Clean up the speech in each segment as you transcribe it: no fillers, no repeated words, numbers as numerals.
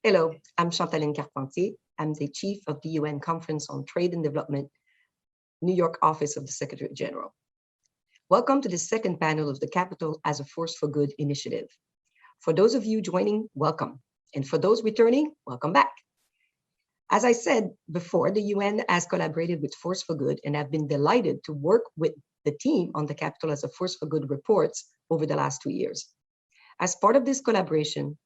Hello, I'm Chantaline Carpentier. I'm the Chief of the UN Conference on Trade and Development, New York Office of the Secretary General. Welcome to the second panel of the Capital as a Force for Good initiative. For those of you joining, welcome. And for those returning, welcome back. As I said before, the UN has collaborated with Force for Good and have been delighted to work with the team on the Capital as a Force for Good reports over the last 2 years. As part of this collaboration,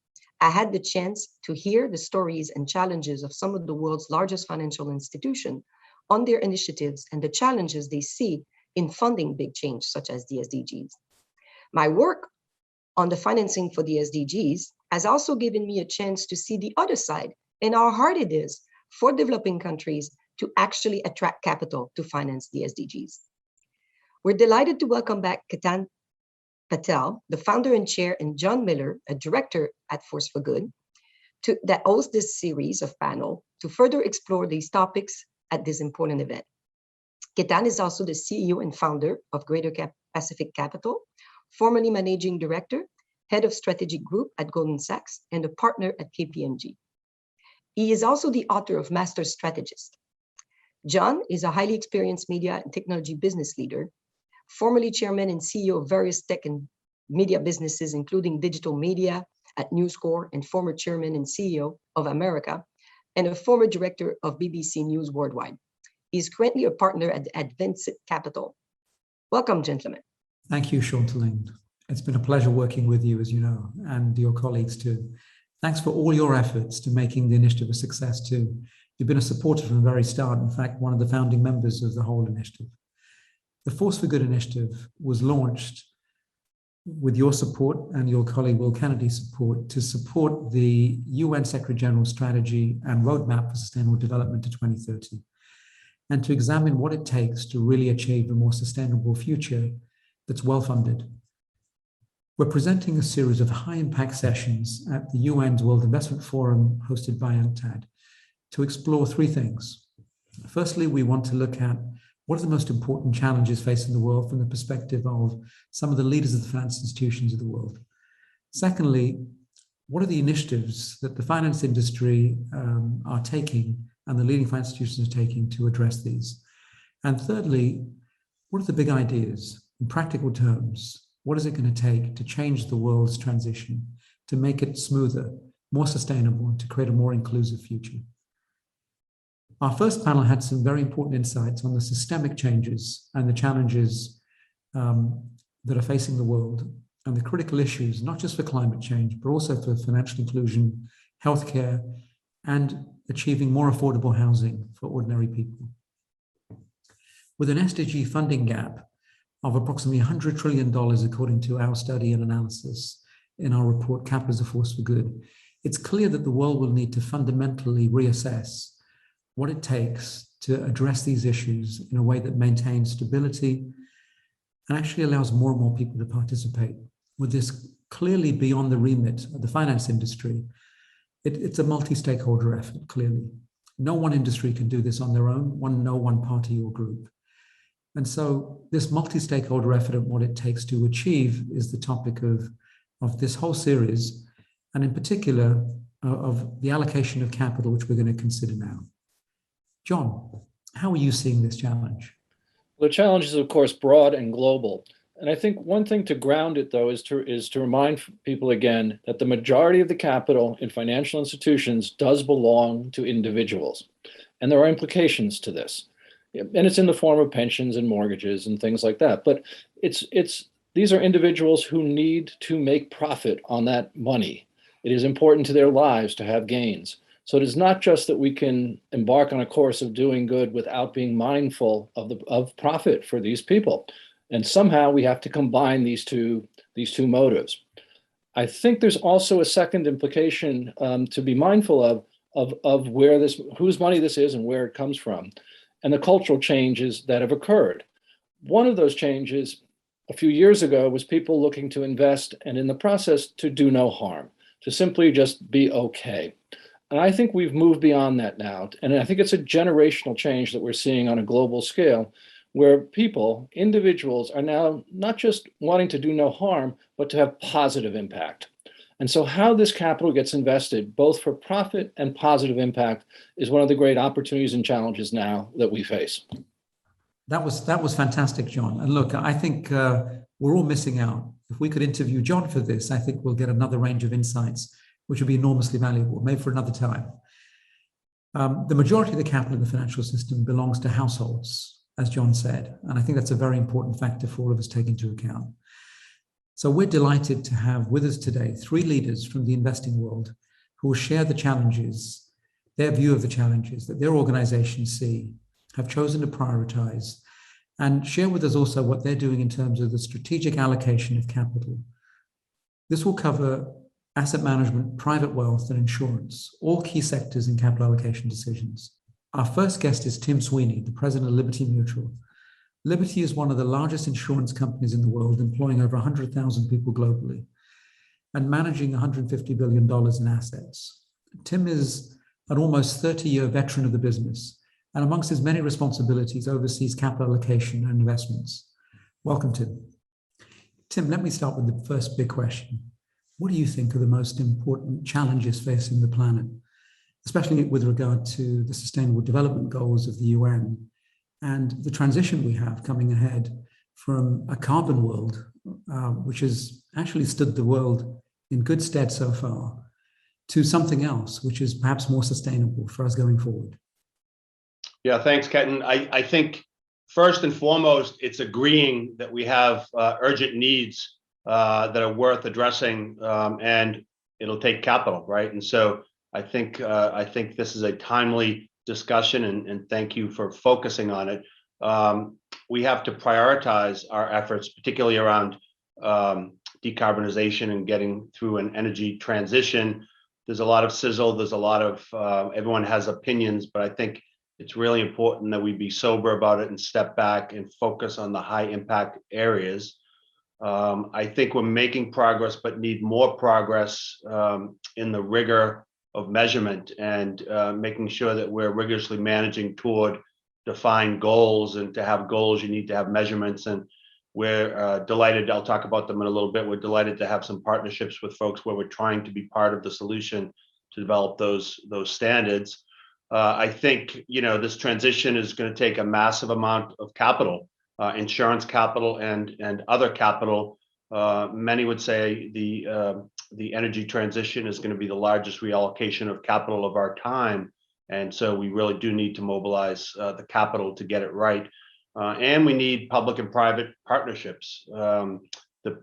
I had the chance to hear the stories and challenges of some of the world's largest financial institutions on their initiatives and the challenges they see in funding big change, such as the SDGs. My work on the financing for the SDGs has also given me a chance to see the other side and how hard it is for developing countries to actually attract capital to finance the SDGs. We're delighted to welcome back Ketan Patel, the founder and chair, and John Miller, a director at Force for Good, that hosts this series of panel to further explore these topics at this important event. Ketan is also the CEO and founder of Greater Pacific Capital, formerly managing director, head of strategic group at Goldman Sachs, and a partner at KPMG. He is also the author of Master Strategist. John is a highly experienced media and technology business leader, formerly chairman and CEO of various tech and media businesses, including digital media at News Corp, and former chairman and CEO of America, and a former director of BBC News Worldwide. He is currently a partner at Advanced Capital. Welcome, gentlemen. Thank you, Chantaline. It's been a pleasure working with you, as you know, and your colleagues too. Thanks for all your efforts to making the initiative a success too. You've been a supporter from the very start, in fact, one of the founding members of the whole initiative. The Force for Good initiative was launched with your support and your colleague Will Kennedy's support to support the UN Secretary General strategy and roadmap for sustainable development to 2030, and to examine what it takes to really achieve a more sustainable future that's well-funded. We're presenting a series of high-impact sessions at the UN's World Investment Forum hosted by UNCTAD to explore three things. Firstly, we want to look at what are the most important challenges facing the world from the perspective of some of the leaders of the finance institutions of the world? Secondly, what are the initiatives that the finance industry are taking and the leading finance institutions are taking to address these? And thirdly, what are the big ideas in practical terms? What is it going to take to change the world's transition, to make it smoother, more sustainable, and to create a more inclusive future? Our first panel had some very important insights on the systemic changes and the challenges that are facing the world and the critical issues, not just for climate change, but also for financial inclusion, healthcare, and achieving more affordable housing for ordinary people. With an SDG funding gap of approximately $100 trillion, according to our study and analysis in our report, Capital as a Force for Good, it's clear that the world will need to fundamentally reassess what it takes to address these issues in a way that maintains stability and actually allows more and more people to participate. With this clearly beyond the remit of the finance industry, it's a multi-stakeholder effort, clearly. No one industry can do this on their own, no one party or group. And so this multi-stakeholder effort and what it takes to achieve is the topic of this whole series, and in particular of the allocation of capital, which we're going to consider now. John, how are you seeing this challenge? The challenge is, of course, broad and global. And I think one thing to ground it, though, is to remind people again that the majority of the capital in financial institutions does belong to individuals. And there are implications to this. And it's in the form of pensions and mortgages and things like that. But these are individuals who need to make profit on that money. It is important to their lives to have gains. So it is not just that we can embark on a course of doing good without being mindful of profit for these people. And somehow we have to combine these two motives. I think there's also a second implication to be mindful of where whose money this is and where it comes from, and the cultural changes that have occurred. One of those changes a few years ago was people looking to invest and in the process to do no harm, to simply just be okay. And I think we've moved beyond that now. And I think it's a generational change that we're seeing on a global scale, where people, individuals, are now not just wanting to do no harm, but to have positive impact. And so how this capital gets invested, both for profit and positive impact, is one of the great opportunities and challenges now that we face. That was fantastic, John. And look, I think we're all missing out. If we could interview John for this, I think we'll get another range of insights, which would be enormously valuable, maybe for another time. The majority of the capital in the financial system belongs to households, as John said. And I think that's a very important factor for all of us to take into account. So we're delighted to have with us today 3 leaders from the investing world who will share the challenges, their view of the challenges that their organizations see, have chosen to prioritize, and share with us also what they're doing in terms of the strategic allocation of capital. This will cover asset management, private wealth, and insurance, all key sectors in capital allocation decisions. Our first guest is Tim Sweeney, the president of Liberty Mutual. Liberty is one of the largest insurance companies in the world, employing over 100,000 people globally and managing $150 billion in assets. Tim is an almost 30-year veteran of the business, and amongst his many responsibilities, oversees capital allocation and investments. Welcome, Tim. Tim, let me start with the first big question. What do you think are the most important challenges facing the planet, especially with regard to the Sustainable Development Goals of the UN and the transition we have coming ahead from a carbon world, which has actually stood the world in good stead so far, to something else, which is perhaps more sustainable for us going forward? Yeah, thanks, Kenton. I think first and foremost, it's agreeing that we have urgent needs that are worth addressing, and it'll take capital, right? And so I think this is a timely discussion, and thank you for focusing on it. We have to prioritize our efforts, particularly around decarbonization and getting through an energy transition. There's a lot of sizzle. There's a lot of everyone has opinions, but I think it's really important that we be sober about it and step back and focus on the high impact areas. I think we're making progress, but need more progress in the rigor of measurement and making sure that we're rigorously managing toward defined goals. And to have goals, you need to have measurements. And we're delighted, I'll talk about them in a little bit. We're delighted to have some partnerships with folks where we're trying to be part of the solution to develop those standards. I think, this transition is going to take a massive amount of capital, insurance capital and other capital. Many would say the energy transition is going to be the largest reallocation of capital of our time. And so we really do need to mobilize the capital to get it right. And we need public and private partnerships. The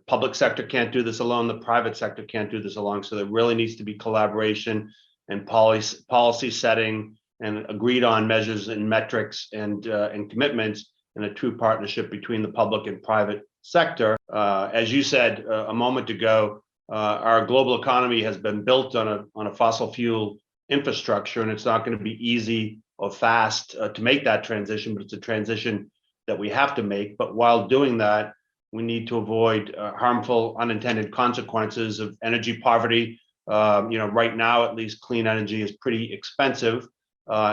public sector can't do this alone. The private sector can't do this alone. So there really needs to be collaboration and policy setting and agreed on measures and metrics and commitments, and a true partnership between the public and private sector. As you said a moment ago, our global economy has been built on a fossil fuel infrastructure, and it's not going to be easy or fast to make that transition, but it's a transition that we have to make. But while doing that, we need to avoid harmful unintended consequences of energy poverty. Right now, at least, clean energy is pretty expensive.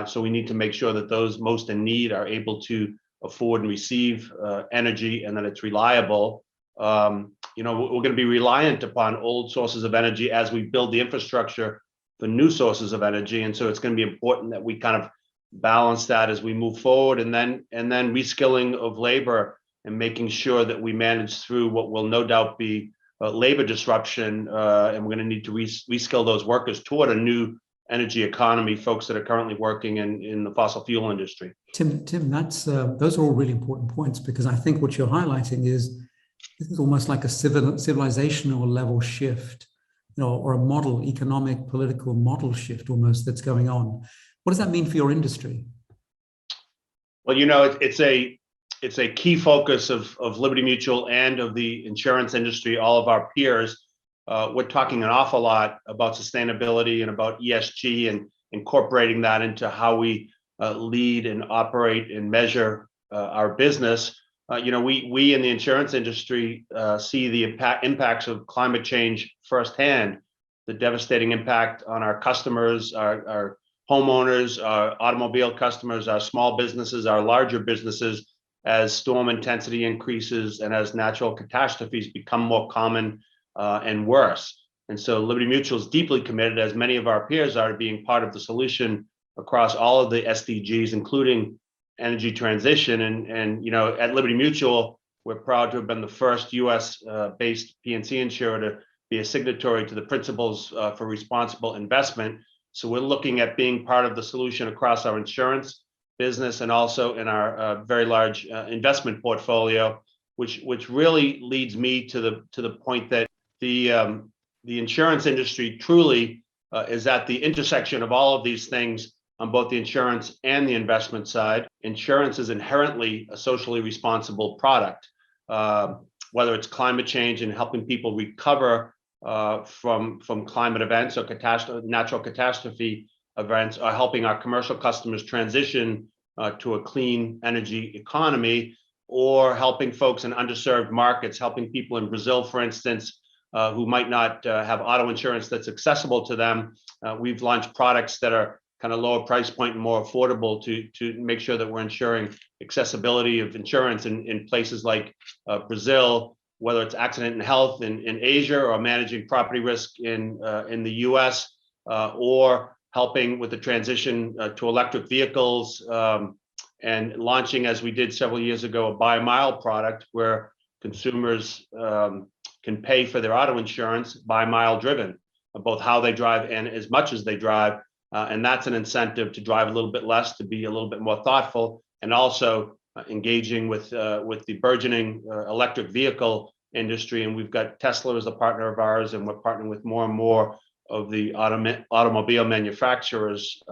So we need to make sure that those most in need are able to afford and receive energy, and that it's reliable. We're going to be reliant upon old sources of energy as we build the infrastructure for new sources of energy. And so it's going to be important that we kind of balance that as we move forward, and then reskilling of labor and making sure that we manage through what will no doubt be labor disruption. And we're going to need to reskill those workers toward a new energy economy, folks that are currently working in the fossil fuel industry. Tim, that's those are all really important points, because I think what you're highlighting is this is almost like a civilizational level shift, or a model, economic, political model shift almost that's going on. What does that mean for your industry? Well, it's a key focus of Liberty Mutual and of the insurance industry, all of our peers. We're talking an awful lot about sustainability and about ESG and incorporating that into how we lead and operate and measure our business. We in the insurance industry see the impacts of climate change firsthand, the devastating impact on our customers, our homeowners, our automobile customers, our small businesses, our larger businesses, as storm intensity increases and as natural catastrophes become more common and worse. And so Liberty Mutual is deeply committed, as many of our peers are, to being part of the solution across all of the SDGs, including energy transition. And you know, at Liberty Mutual, we're proud to have been the first U.S. based P&C insurer to be a signatory to the Principles for Responsible Investment. So we're looking at being part of the solution across our insurance business and also in our very large investment portfolio, which really leads me to the point that the insurance industry truly is at the intersection of all of these things on both the insurance and the investment side. Insurance is inherently a socially responsible product, whether it's climate change and helping people recover from climate events or natural catastrophe events, or helping our commercial customers transition to a clean energy economy, or helping folks in underserved markets, helping people in Brazil, for instance, who might not have auto insurance that's accessible to them. We've launched products that are kind of lower price point and more affordable to make sure that we're ensuring accessibility of insurance in places like Brazil, whether it's accident and health in Asia, or managing property risk in the US, or helping with the transition to electric vehicles, and launching, as we did several years ago, a buy mile product where consumers can pay for their auto insurance by mile driven, both how they drive and as much as they drive. And that's an incentive to drive a little bit less, to be a little bit more thoughtful, and also engaging with the burgeoning electric vehicle industry. And we've got Tesla as a partner of ours, and we're partnering with more and more of the automobile manufacturers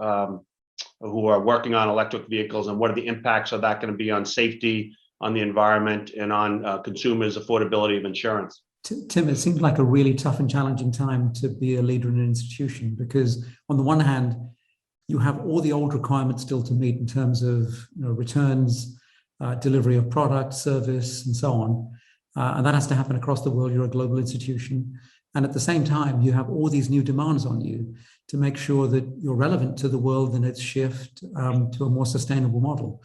who are working on electric vehicles, and what are the impacts of that going to be on safety, on the environment, and on consumers' affordability of insurance. Tim, it seems like a really tough and challenging time to be a leader in an institution, because on the one hand, you have all the old requirements still to meet in terms of returns, delivery of product, service, and so on. And that has to happen across the world. You're a global institution. And at the same time, you have all these new demands on you to make sure that you're relevant to the world and its shift to a more sustainable model.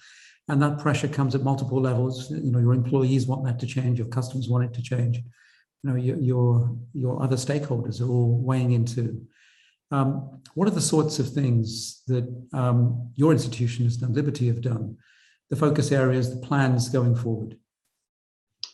And that pressure comes at multiple levels. Your employees want that to change, your customers want it to change. Your other stakeholders are all weighing into. What are the sorts of things that your institution has done, Liberty have done, the focus areas, the plans going forward?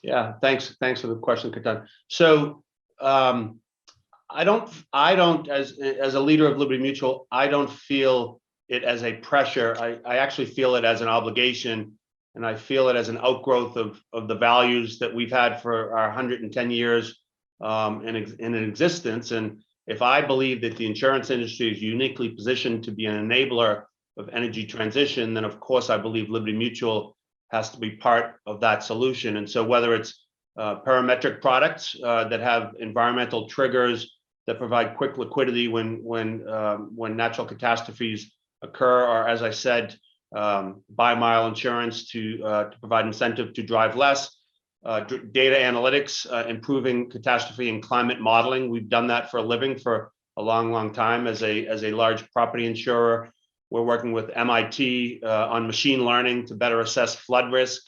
Yeah, thanks for the question, Ketan. So I don't as a leader of Liberty Mutual, I don't feel it as a pressure. I actually feel it as an obligation. And I feel it as an outgrowth of the values that we've had for our 110 years in existence. And if I believe that the insurance industry is uniquely positioned to be an enabler of energy transition, then of course I believe Liberty Mutual has to be part of that solution. And so whether it's parametric products that have environmental triggers that provide quick liquidity when natural catastrophes occur, or as I said, buy mile insurance to provide incentive to drive less, data analytics, improving catastrophe and climate modeling. We've done that for a living for a long time as a large property insurer. We're working with MIT on machine learning to better assess flood risk.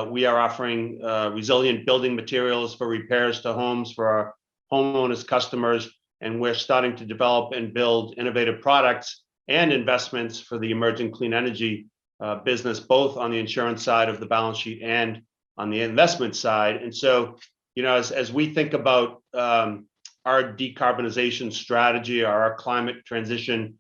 We are offering resilient building materials for repairs to homes for our homeowners customers, and we're starting to develop and build innovative products and investments for the emerging clean energy business, both on the insurance side of the balance sheet and on the investment side. And so, as we think about our decarbonization strategy, or our climate transition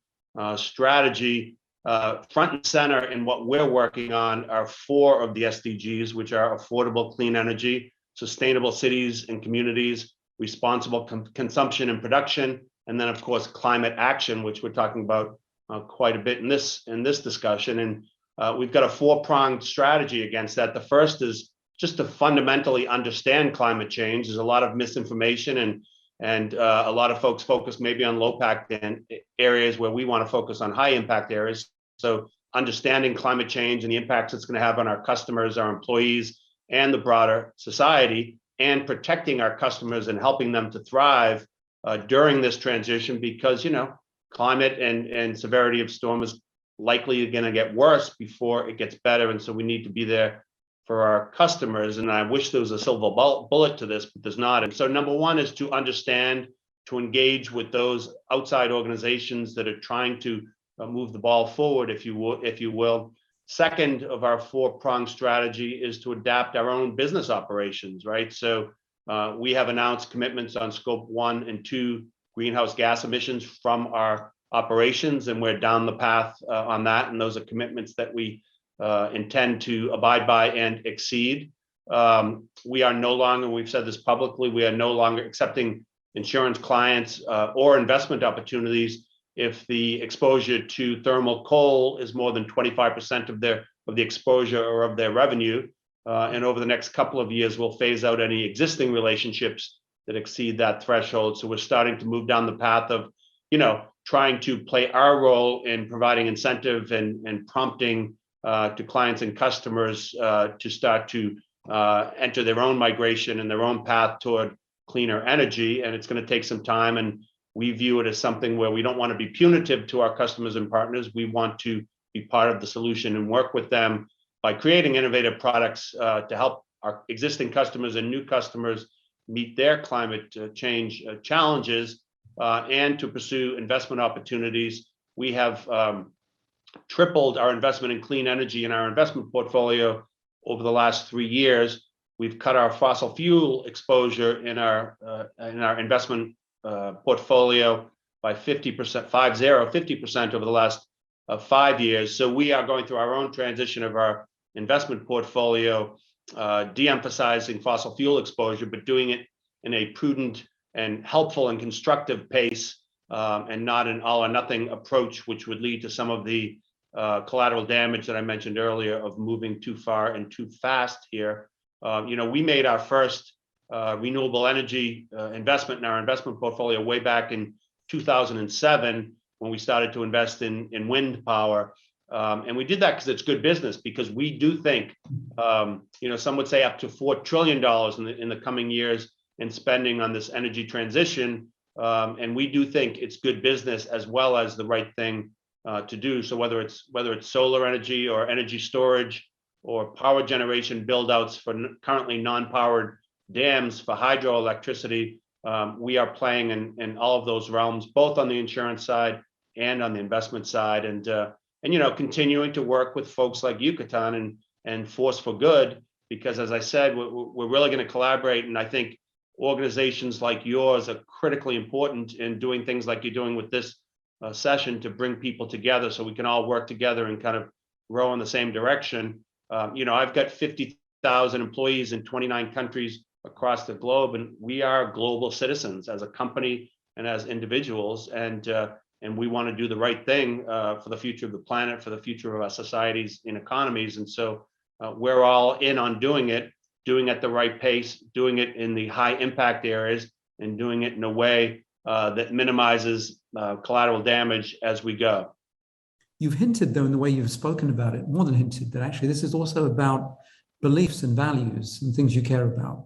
strategy, front and center in what we're working on are 4 of the SDGs, which are affordable clean energy, sustainable cities and communities, responsible consumption and production, and then of course climate action, which we're talking about quite a bit in this discussion. And we've got a 4-pronged strategy against that. The first is just to fundamentally understand climate change. There's a lot of misinformation, and a lot of folks focus maybe on low impact areas where we want to focus on high impact areas. So understanding climate change and the impacts it's going to have on our customers, our employees, and the broader society, and protecting our customers and helping them to thrive during this transition, because climate and severity of storm is likely going to get worse before it gets better. And so we need to be there for our customers. And I wish there was a silver bullet to this, but there's not. And so number 1 is to understand to engage with those outside organizations that are trying to move the ball forward, if you will. Second of our four-pronged strategy is to adapt our own business operations, right? So we have announced commitments on scope 1 and 2 greenhouse gas emissions from our operations, and we're down the path on that. And those are commitments that we intend to abide by and exceed. We are no longer, we've said this publicly, we are no longer accepting insurance clients or investment opportunities if the exposure to thermal coal is more than 25% of the exposure or of their revenue. And over the next couple of years, we'll phase out any existing relationships that exceed that threshold. So we're starting to move down the path of, trying to play our role in providing incentive and prompting to clients and customers to start to enter their own migration and their own path toward cleaner energy. And it's going to take some time. And we view it as something where we don't want to be punitive to our customers and partners. We want to be part of the solution and work with them by creating innovative products to help our existing customers and new customers meet their climate change challenges and to pursue investment opportunities. We have tripled our investment in clean energy in our investment portfolio over the last 3 years. We've cut our fossil fuel exposure in our investment portfolio by 50% over the last 5 years. So we are going through our own transition of our investment portfolio, de-emphasizing fossil fuel exposure, but doing it in a prudent and helpful and constructive pace, and not an all or nothing approach, which would lead to some of the collateral damage that I mentioned earlier of moving too far and too fast here. We made our first renewable energy investment in our investment portfolio way back in 2007 when we started to invest in wind power. And we did that because it's good business, because we do think, some would say up to $4 trillion in the coming years in spending on this energy transition. And we do think it's good business as well as the right thing to do. So whether it's solar energy or energy storage or power generation build outs for currently non-powered dams for hydroelectricity, we are playing in all of those realms, both on the insurance side and on the investment side, and continuing to work with folks like Yucatan and Force for Good, because as I said, we're really going to collaborate. And I think organizations like yours are critically important in doing things like you're doing with this session to bring people together so we can all work together and kind of row in the same direction. I've got 50,000 employees in 29 countries across the globe, and we are global citizens as a company and as individuals, and we want to do the right thing for the future of the planet, for the future of our societies and economies. And so we're all in on doing it at the right pace, doing it in the high impact areas, and doing it in a way that minimizes collateral damage as we go. You've hinted, though, in the way you've spoken about it, more than hinted, that actually this is also about beliefs and values and things you care about.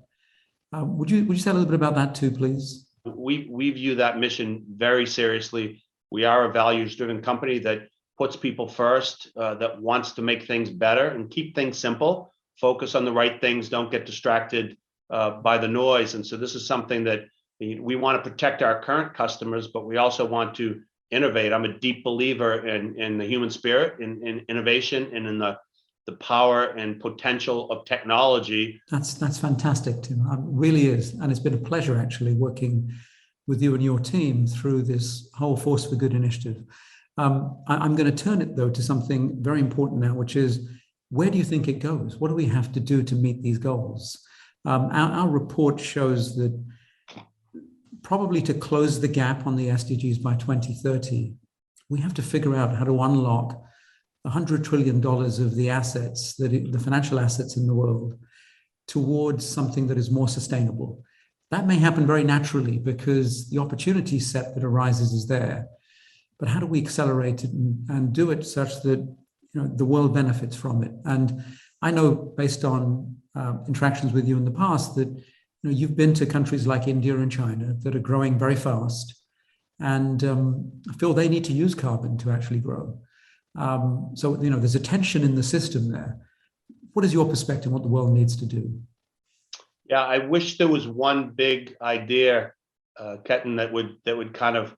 Would you say a little bit about that too, please? We view that mission very seriously. We are a values-driven company that puts people first, that wants to make things better and keep things simple, focus on the right things, don't get distracted by the noise. And so this is something that we want to protect our current customers, but we also want to innovate. I'm a deep believer in the human spirit, in innovation, and in the power and potential of technology. That's fantastic, Tim. It really is. And it's been a pleasure actually working with you and your team through this whole Force for Good initiative. I'm going to turn it, though, to something very important now, which is, where do you think it goes? What do we have to do to meet these goals? Our report shows that probably to close the gap on the SDGs by 2030, we have to figure out how to unlock $100 trillion of the assets, the financial assets in the world, towards something that is more sustainable. That may happen very naturally because the opportunity set that arises is there. But how do we accelerate it and do it such that the world benefits from it? And I know, based on interactions with you in the past, that you've been to countries like India and China that are growing very fast, and feel they need to use carbon to actually grow. So there's a tension in the system there. What is your perspective on what the world needs to do? Yeah, I wish there was one big idea Ketan, that would kind of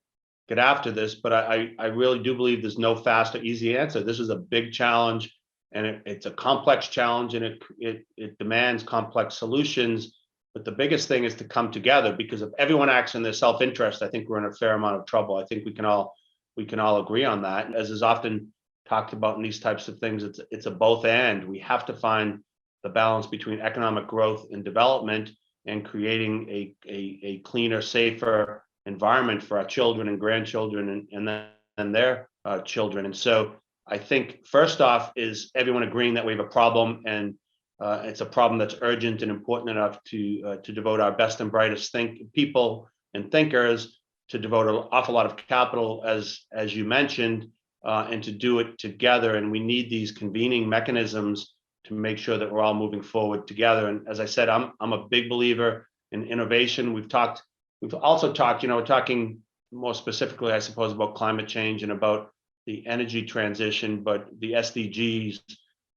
get after this, but I really do believe there's no fast or easy answer. This is a big challenge, and it's a complex challenge, and it demands complex solutions. But the biggest thing is to come together, because if everyone acts in their self-interest, I think we're in a fair amount of trouble. I think we can all agree on that. As is often talked about in these types of things, it's a both and. We have to find the balance between economic growth and development and creating a cleaner, safer environment for our children and grandchildren and their children. And so I think first off is everyone agreeing that we have a problem, and it's a problem that's urgent and important enough to devote our best and brightest people and thinkers, to devote an awful lot of capital, as you mentioned, and to do it together. And we need these convening mechanisms to make sure that we're all moving forward together. And as I said, I'm a big believer in innovation. We've also talked, we're talking more specifically, I suppose, about climate change and about the energy transition, but the SDGs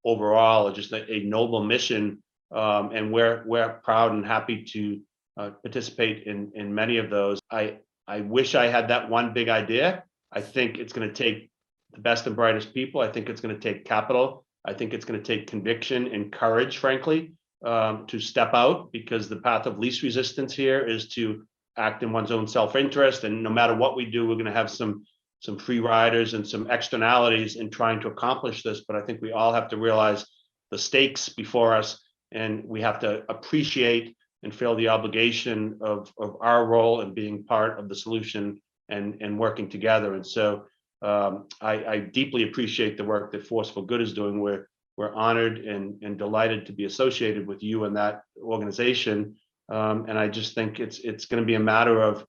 overall are just a noble mission, and we're proud and happy to participate in many of those. I wish I had that one big idea. I think it's going to take the best and brightest people. I think it's going to take capital. I think it's going to take conviction and courage, frankly, to step out, because the path of least resistance here is to act in one's own self-interest. And no matter what we do, we're going to have some free riders and some externalities in trying to accomplish this. But I think we all have to realize the stakes before us, and we have to appreciate and feel the obligation of our role in being part of the solution and working together. And so I deeply appreciate the work that Force for Good is doing. We're honored and delighted to be associated with you and that organization. And I just think it's going to be a matter of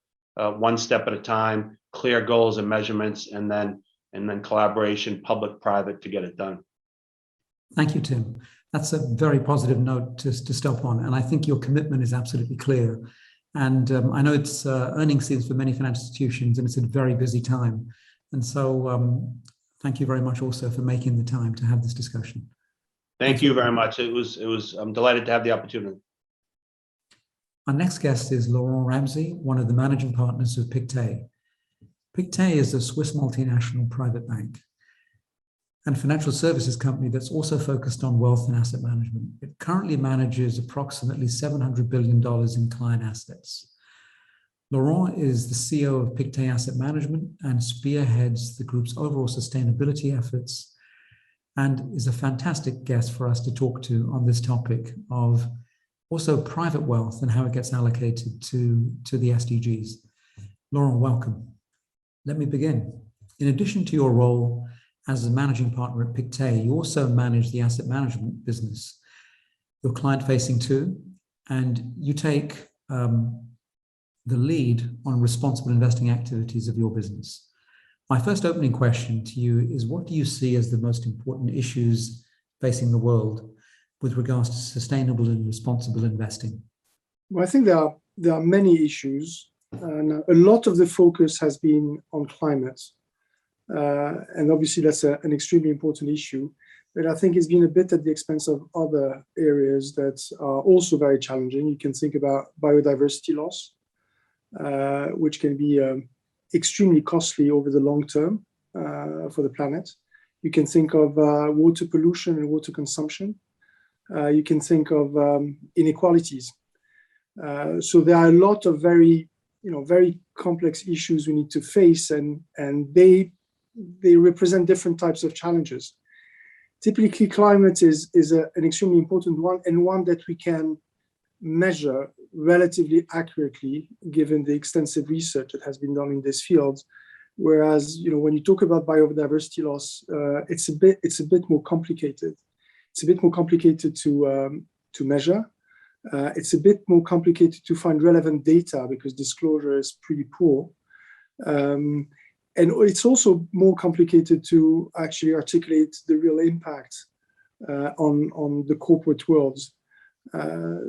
one step at a time, clear goals and measurements, and then collaboration, public-private, to get it done. Thank you, Tim. That's a very positive note to stop on. And I think your commitment is absolutely clear. And I know it's earnings season for many financial institutions, and it's a very busy time. And so thank you very much also for making the time to have this discussion. Thank you very much. I'm delighted to have the opportunity. Our next guest is Laurent Ramsey, one of the managing partners of Pictet. Pictet is a Swiss multinational private bank and financial services company that's also focused on wealth and asset management. It currently manages approximately $700 billion in client assets. Laurent is the CEO of Pictet Asset Management and spearheads the group's overall sustainability efforts, and is a fantastic guest for us to talk to on this topic of also private wealth and how it gets allocated to the SDGs. Laurent, welcome. Let me begin. In addition to your role as a managing partner at Pictet, you also manage the asset management business. You're client-facing too, and you take the lead on responsible investing activities of your business. My first opening question to you is, what do you see as the most important issues facing the world with regards to sustainable and responsible investing? Well, I think there are many issues, and a lot of the focus has been on climate. And obviously that's an extremely important issue, but I think it's been a bit at the expense of other areas that are also very challenging. You can think about biodiversity loss, which can be extremely costly over the long term for the planet. You can think of water pollution and water consumption. You can think of inequalities. So there are a lot of very complex issues we need to face, and they represent different types of challenges. Typically, climate is an extremely important one, and one that we can measure relatively accurately, given the extensive research that has been done in this field. Whereas, when you talk about biodiversity loss, it's a bit more complicated. It's a bit more complicated to measure. It's a bit more complicated to find relevant data because disclosure is pretty poor. And it's also more complicated to actually articulate the real impact on the corporate world.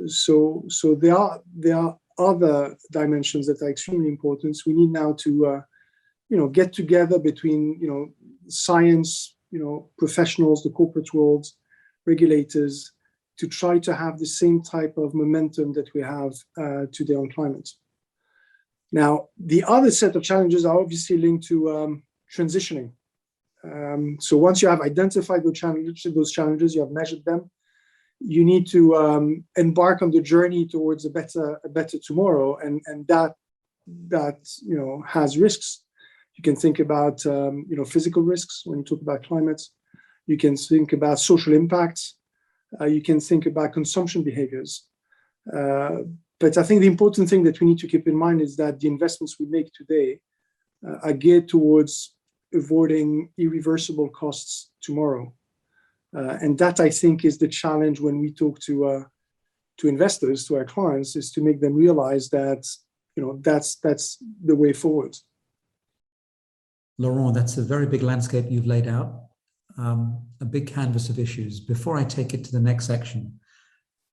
So there are other dimensions that are extremely important. So we need now to get together between science, professionals, the corporate world, regulators, to try to have the same type of momentum that we have today on climate. Now, the other set of challenges are obviously linked to transitioning. So once you have identified those challenges, you have measured them, you need to embark on the journey towards a better tomorrow, and that has risks. You can think about physical risks when you talk about climate. You can think about social impacts. You can think about consumption behaviors. But I think the important thing that we need to keep in mind is that the investments we make today are geared towards avoiding irreversible costs tomorrow. And that, I think, is the challenge when we talk to investors, to our clients, is to make them realize that that's the way forward. Laurent, that's a very big landscape you've laid out, a big canvas of issues. Before I take it to the next section,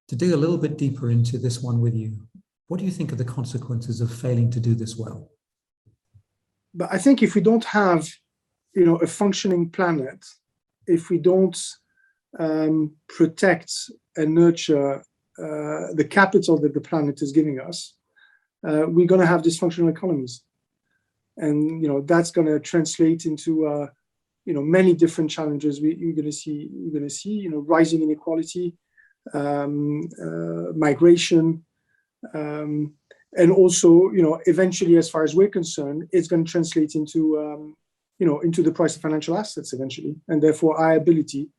to dig a little bit deeper into this one with you, what do you think are the consequences of failing to do this well? But I think if we don't have, a functioning planet, if we don't protect and nurture the capital that the planet is giving us, we're going to have dysfunctional economies, and that's going to translate into many different challenges. You're going to see rising inequality, migration, and also eventually, as far as we're concerned, it's going to translate into into the price of financial assets eventually, and therefore our ability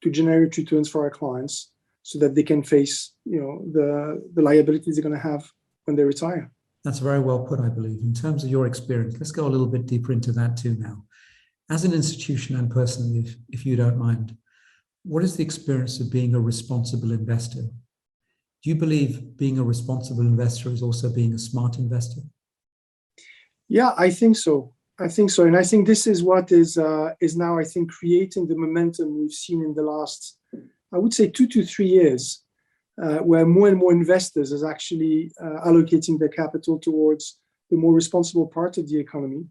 to generate returns for our clients so that they can face the liabilities they're going to have when they retire. That's very well put, I believe. In terms of your experience, let's go a little bit deeper into that too now. As an institution and personally, if you don't mind, what is the experience of being a responsible investor? Do you believe being a responsible investor is also being a smart investor? Yeah, I think so. And I think this is what is now, I think, creating the momentum we've seen in the last, I would say, 2 to 3 years, where more and more investors is actually allocating their capital towards the more responsible part of the economy,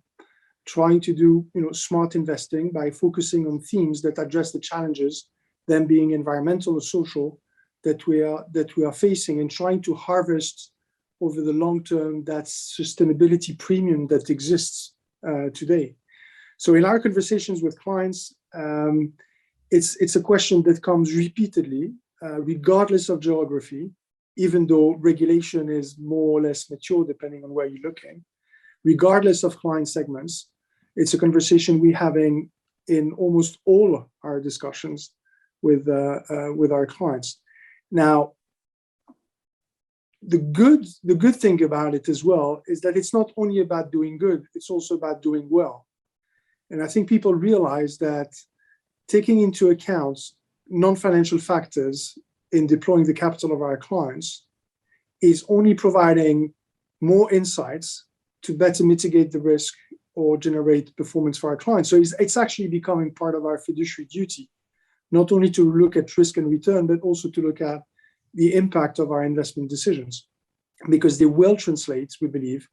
trying to do smart investing by focusing on themes that address the challenges, them being environmental or social, that we are facing, and trying to harvest over the long term that sustainability premium that exists today. So in our conversations with clients, it's a question that comes repeatedly, regardless of geography, even though regulation is more or less mature depending on where you're looking. Regardless of client segments, it's a conversation we're having in almost all our discussions with our clients. Now, the good thing about it as well is that it's not only about doing good, it's also about doing well. And I think people realize that taking into account non-financial factors in deploying the capital of our clients is only providing more insights to better mitigate the risk or generate performance for our clients. So it's actually becoming part of our fiduciary duty, not only to look at risk and return, but also to look at the impact of our investment decisions, because they will translate, we believe,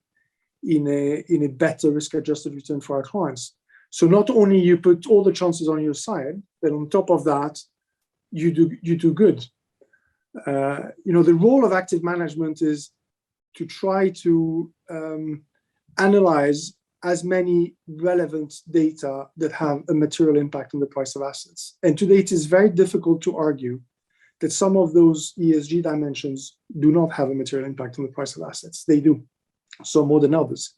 in a better risk-adjusted return for our clients. So not only you put all the chances on your side, but on top of that, you do good. The role of active management is to try to analyze as many relevant data that have a material impact on the price of assets. And today it is very difficult to argue that some of those ESG dimensions do not have a material impact on the price of assets. They do, some more than others.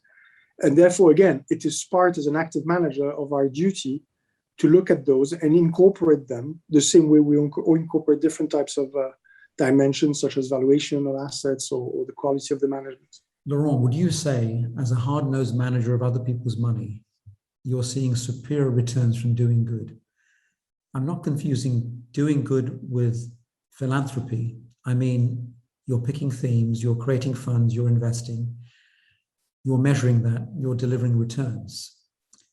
And therefore, again, it is part as an active manager of our duty to look at those and incorporate them the same way we incorporate different types of dimensions, such as valuation of assets or the quality of the management. Laurent, would you say, as a hard-nosed manager of other people's money, you're seeing superior returns from doing good? I'm not confusing doing good with philanthropy. I mean, you're picking themes, you're creating funds, you're investing, you're measuring that, you're delivering returns.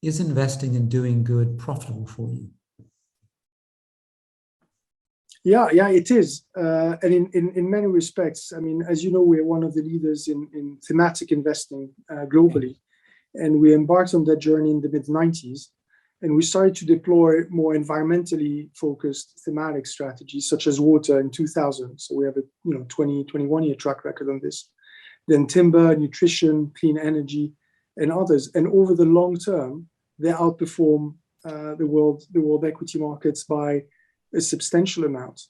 Is investing and doing good profitable for you? Yeah, it is. And in many respects, I mean, as you know, we're one of the leaders in thematic investing globally. And we embarked on that journey in the mid-90s. And we started to deploy more environmentally focused thematic strategies, such as water in 2000. So we have a 21-year track record on this. then timber, nutrition, clean energy, and others. And over the long term, they outperform the world equity markets by a substantial amount.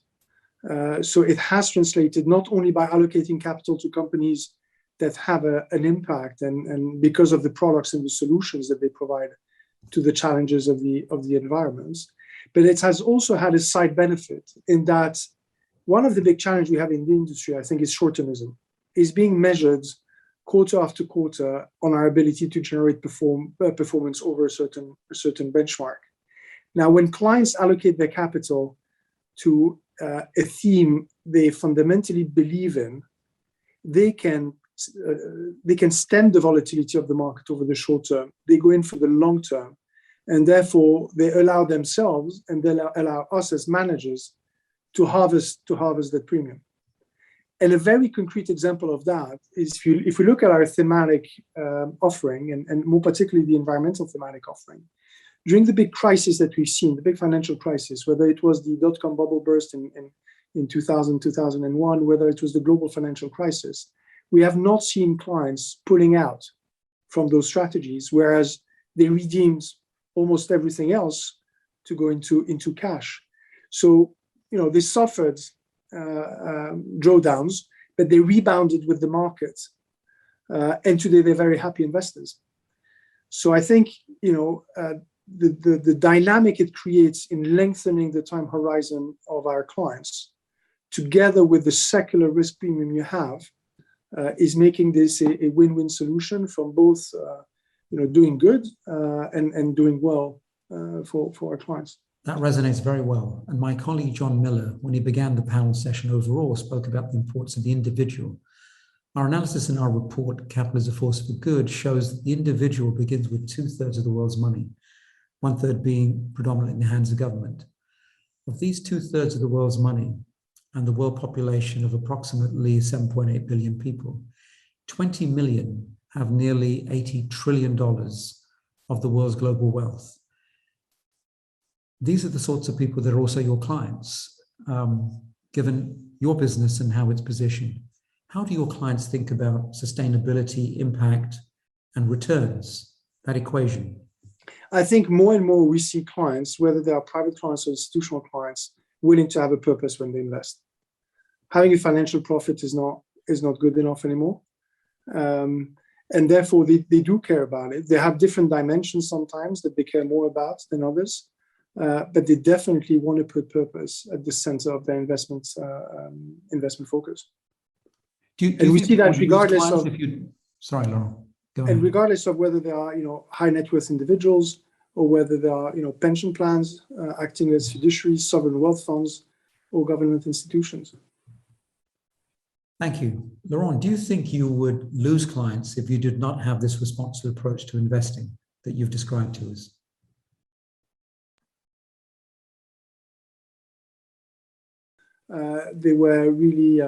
So it has translated not only by allocating capital to companies that have an impact, and because of the products and the solutions that they provide to the challenges of the environments, but it has also had a side benefit in that one of the big challenges we have in the industry, I think, is short-termism, is being measured quarter after quarter on our ability to generate performance over a certain benchmark. Now, when clients allocate their capital to a theme they fundamentally believe in, they can stem the volatility of the market over the short term. They go in for the long term, and therefore they allow themselves and they allow us as managers to harvest that premium. And a very concrete example of that is if we look at our thematic offering, and more particularly the environmental thematic offering, during the big crisis that we've seen, the big financial crisis, whether it was the dot-com bubble burst in 2000, 2001, whether it was the global financial crisis, we have not seen clients pulling out from those strategies, whereas they redeemed almost everything else to go into cash. So, they suffered drawdowns, but they rebounded with the market. And today they're very happy investors. So I think, the dynamic it creates in lengthening the time horizon of our clients, together with the secular risk premium you have, is making this a win-win solution from both, doing good and doing well for our clients. That resonates very well. And my colleague, John Miller, when he began the panel session overall, spoke about the importance of the individual. Our analysis in our report, Capital as a Force for Good, shows that the individual begins with 2/3 of the world's money, 1/3 being predominantly in the hands of government. Of these 2/3 of the world's money and the world population of approximately 7.8 billion people, 20 million have nearly $80 trillion of the world's global wealth. These are the sorts of people that are also your clients, given your business and how it's positioned. How do your clients think about sustainability, impact, and returns, that equation? I think more and more we see clients, whether they are private clients or institutional clients, willing to have a purpose when they invest. Having a financial profit is not good enough anymore. And therefore they do care about it. They have different dimensions sometimes that they care more about than others. But they definitely want to put purpose at the center of their investment focus. And we see that regardless of. Sorry, Laurent. Go ahead. And regardless of whether they are, high net worth individuals or whether they are, pension plans acting as fiduciaries, sovereign wealth funds, or government institutions. Thank you. Laurent, do you think you would lose clients if you did not have this responsible approach to investing that you've described to us? They were really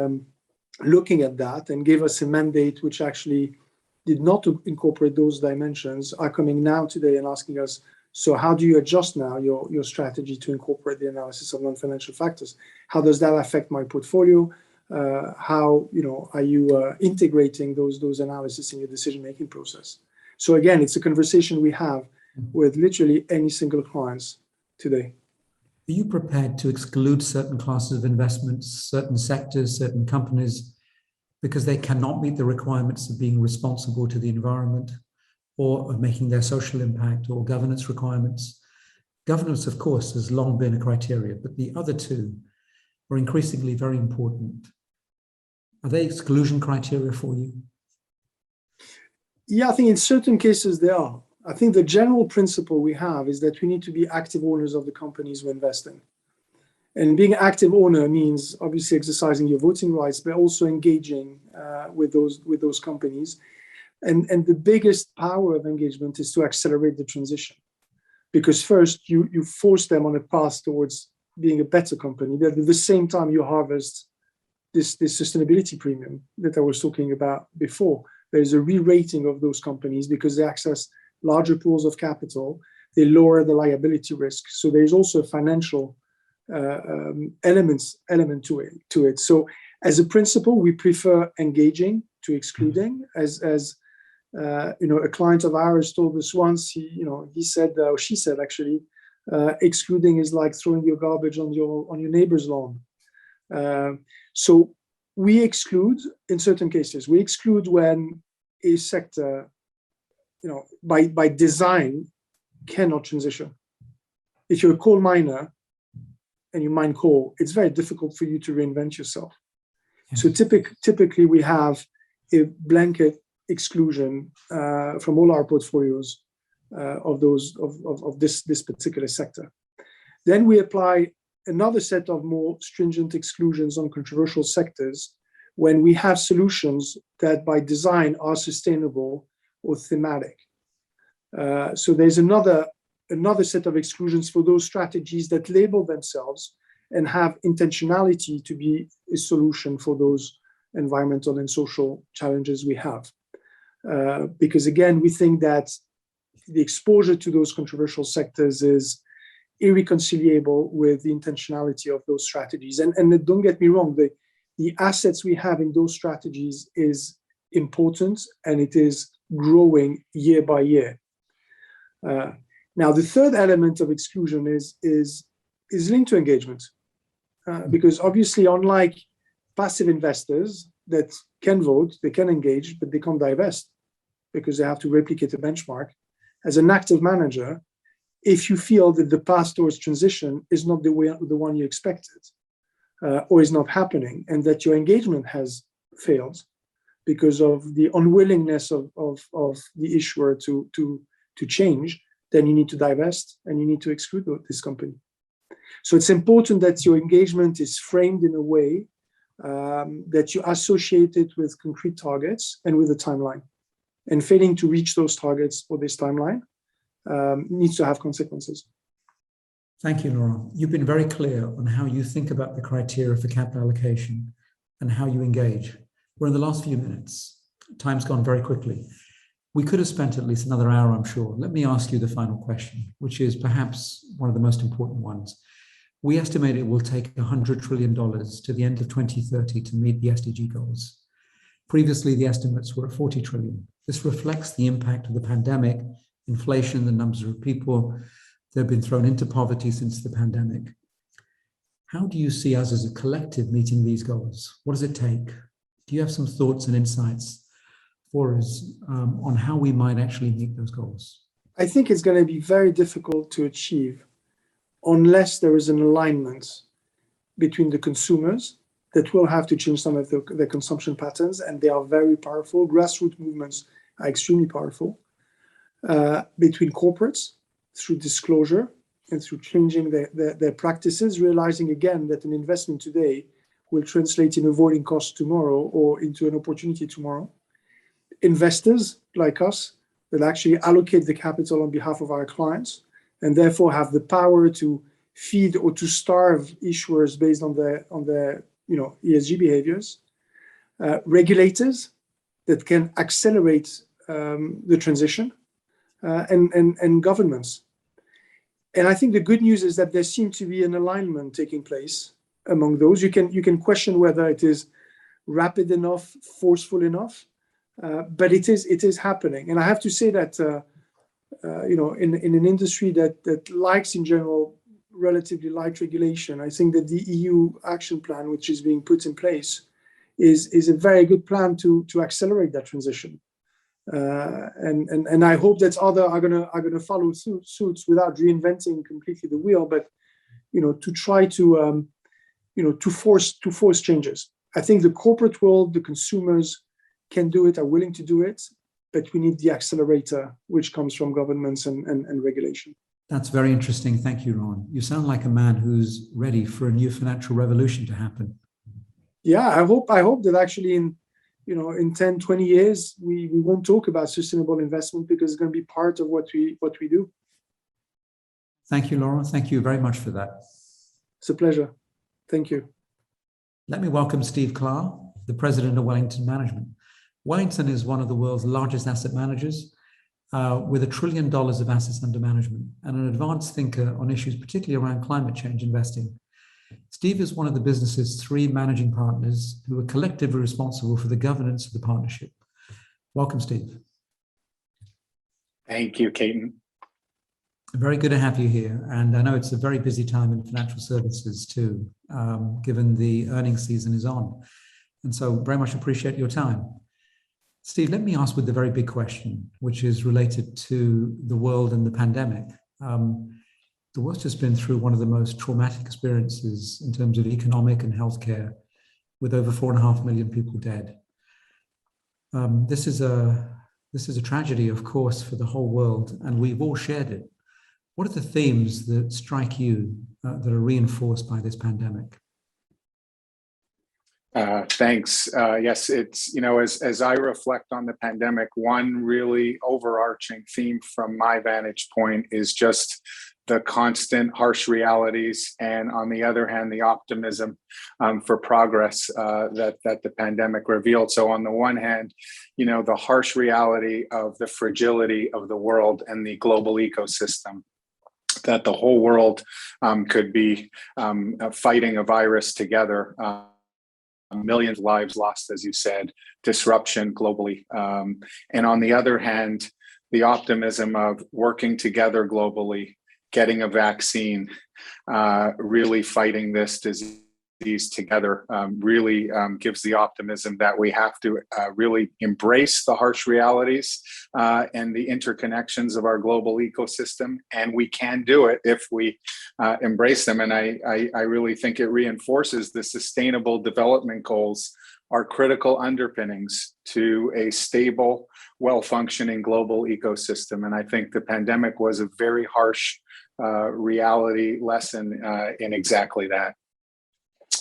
looking at that and gave us a mandate which actually did not incorporate those dimensions, are coming now today and asking us, so how do you adjust now your strategy to incorporate the analysis of non-financial factors? How does that affect my portfolio? How are you integrating those analysis in your decision-making process? So again, it's a conversation we have with literally any single clients today. Are you prepared to exclude certain classes of investments, certain sectors, certain companies, because they cannot meet the requirements of being responsible to the environment or of making their social impact or governance requirements? Governance, of course, has long been a criteria, but the other two are increasingly very important. Are they exclusion criteria for you? Yeah, I think in certain cases they are. I think the general principle we have is that we need to be active owners of the companies we invest in. And being an active owner means obviously exercising your voting rights, but also engaging with those companies. And the biggest power of engagement is to accelerate the transition. Because first, you force them on a path towards being a better company, but at the same time, you harvest this sustainability premium that I was talking about before. There's a re-rating of those companies because they access larger pools of capital, they lower the liability risk. So there's also a financial element to it. So as a principle, we prefer engaging to excluding. As a client of ours told us once, he said, or she said actually, excluding is like throwing your garbage on your neighbor's lawn. So we exclude in certain cases. We exclude when a sector, by design, cannot transition. If you're a coal miner and you mine coal, it's very difficult for you to reinvent yourself. So typically we have a blanket exclusion from all our portfolios of this particular sector. Then we apply another set of more stringent exclusions on controversial sectors when we have solutions that by design are sustainable or thematic. So there's another set of exclusions for those strategies that label themselves and have intentionality to be a solution for those environmental and social challenges we have. Because again, we think that the exposure to those controversial sectors is irreconcilable with the intentionality of those strategies. And don't get me wrong, the assets we have in those strategies is important and it is growing year by year. Now, the third element of exclusion is linked to engagement. Because obviously, unlike passive investors that can vote, they can engage, but they can't divest because they have to replicate a benchmark. As an active manager, if you feel that the path towards transition is not the one you expected, or is not happening, and that your engagement has failed because of the unwillingness of the issuer to change, then you need to divest and you need to exclude this company. So it's important that your engagement is framed in a way that you associate it with concrete targets and with a timeline. And failing to reach those targets or this timeline needs to have consequences. Thank you, Laurent. You've been very clear on how you think about the criteria for capital allocation and how you engage. We're in the last few minutes. Time's gone very quickly. We could have spent at least another hour, I'm sure. Let me ask you the final question, which is perhaps one of the most important ones. We estimate it will take $100 trillion to the end of 2030 to meet the SDG goals. Previously, the estimates were at 40 trillion. This reflects the impact of the pandemic, inflation, the numbers of people that have been thrown into poverty since the pandemic. How do you see us as a collective meeting these goals? What does it take? Do you have some thoughts and insights for us on how we might actually meet those goals? I think it's going to be very difficult to achieve unless there is an alignment between the consumers that will have to change some of their consumption patterns, and they are very powerful. Grassroots movements are extremely powerful. Between corporates, through disclosure and through changing their practices, realizing again that an investment today will translate in avoiding costs tomorrow or into an opportunity tomorrow. Investors like us that actually allocate the capital on behalf of our clients and therefore have the power to feed or to starve issuers based on their ESG behaviors. Regulators that can accelerate the transition, and governments. And I think the good news is that there seems to be an alignment taking place among those. You can question whether it is rapid enough, forceful enough, but it is happening. And I have to say that in an industry that likes in general relatively light regulation, I think that the EU action plan, which is being put in place, is a very good plan to accelerate that transition. And I hope that others are gonna follow suits without reinventing completely the wheel, but to try to force changes. I think the corporate world, the consumers can do it, are willing to do it, but we need the accelerator, which comes from governments and regulation. That's very interesting. Thank you, Ron. You sound like a man who's ready for a new financial revolution to happen. Yeah, I hope that actually in 10, 20 years, we won't talk about sustainable investment because it's going to be part of what we do. Thank you, Laurent. Thank you very much for that. It's a pleasure. Thank you. Let me welcome Steve Clark, the president of Wellington Management. Wellington is one of the world's largest asset managers with $1 trillion of assets under management and an advanced thinker on issues particularly around climate change investing. Steve is one of the business's 3 managing partners who are collectively responsible for the governance of the partnership. Welcome, Steve. Thank you, Keaton. Very good to have you here. And I know it's a very busy time in financial services too, given the earnings season is on. And so very much appreciate your time. Steve, let me ask with the very big question, which is related to the world and the pandemic. The world's just been through one of the most traumatic experiences in terms of economic and healthcare, with over 4.5 million people dead. This is a tragedy, of course, for the whole world, and we've all shared it. What are the themes that strike you that are reinforced by this pandemic? Thanks. Yes, it's, as I reflect on the pandemic, one really overarching theme from my vantage point is just the constant harsh realities, and on the other hand, the optimism for progress that the pandemic revealed. So on the one hand, the harsh reality of the fragility of the world and the global ecosystem, that the whole world could be fighting a virus together. Millions of lives lost, as you said, disruption globally. And on the other hand, the optimism of working together globally, getting a vaccine, really fighting this disease together, really gives the optimism that we have to really embrace the harsh realities and the interconnections of our global ecosystem. And we can do it if we embrace them. And I really think it reinforces the Sustainable Development Goals are critical underpinnings to a stable, well-functioning global ecosystem. And I think the pandemic was a very harsh reality lesson in exactly that.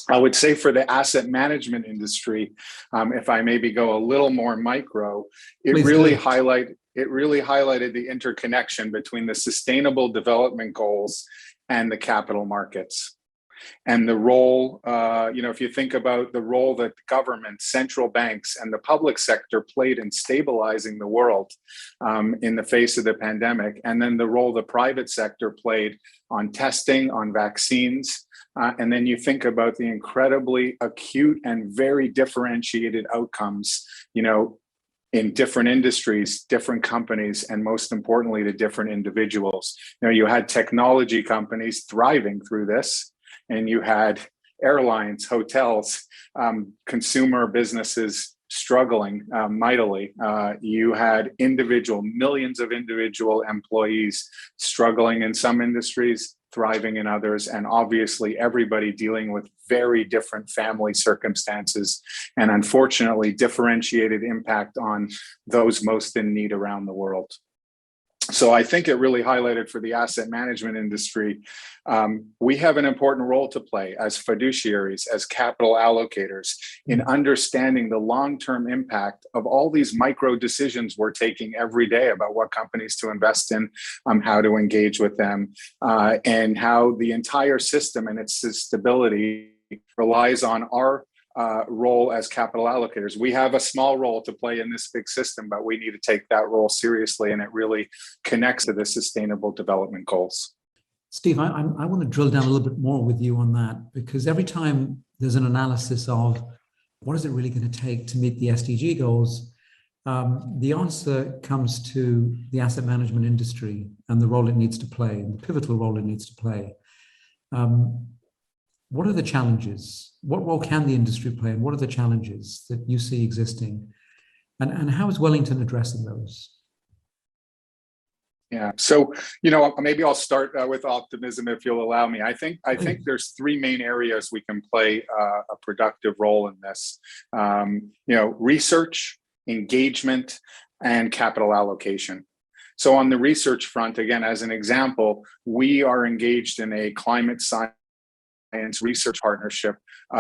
I would say for the asset management industry, if I maybe go a little more micro, it really highlighted the interconnection between the Sustainable Development Goals and the capital markets. And the role, if you think about the role that government, central banks, and the public sector played in stabilizing the world in the face of the pandemic, and then the role the private sector played on testing, on vaccines, and then you think about the incredibly acute and very differentiated outcomes, in different industries, different companies, and most importantly, the different individuals. You had technology companies thriving through this, and you had airlines, hotels, consumer businesses struggling mightily. You had millions of individual employees struggling in some industries, thriving in others, and obviously everybody dealing with very different family circumstances and unfortunately differentiated impact on those most in need around the world. So I think it really highlighted for the asset management industry, we have an important role to play as fiduciaries, as capital allocators, in understanding the long-term impact of all these micro decisions we're taking every day about what companies to invest in, how to engage with them, and how the entire system and its stability relies on our role as capital allocators. We have a small role to play in this big system, but we need to take that role seriously, and it really connects to the Sustainable Development Goals. Steve, I want to drill down a little bit more with you on that, because every time there's an analysis of what is it really going to take to meet the SDG goals, the answer comes to the asset management industry and the role it needs to play, and the pivotal role it needs to play. What are the challenges? What role can the industry play, and what are the challenges that you see existing? And how is Wellington addressing those? Yeah, so maybe I'll start with optimism, if you'll allow me. I think there's 3 main areas we can play a productive role in this. Research, engagement, and capital allocation. So on the research front, again, as an example, we are engaged in a climate science research partnership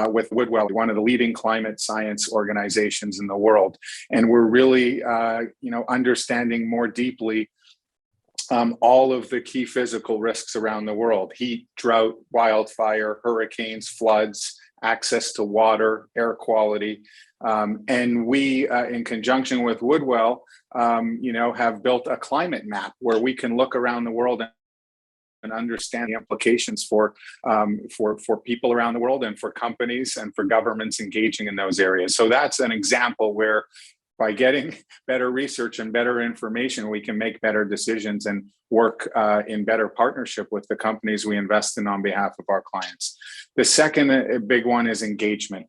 with Woodwell, one of the leading climate science organizations in the world. And we're really, understanding more deeply all of the key physical risks around the world: heat, drought, wildfire, hurricanes, floods, access to water, air quality. And we, in conjunction with Woodwell, have built a climate map where we can look around the world and understand the implications for people around the world and for companies and for governments engaging in those areas. So that's an example where by getting better research and better information, we can make better decisions and work in better partnership with the companies we invest in on behalf of our clients. The second big one is engagement.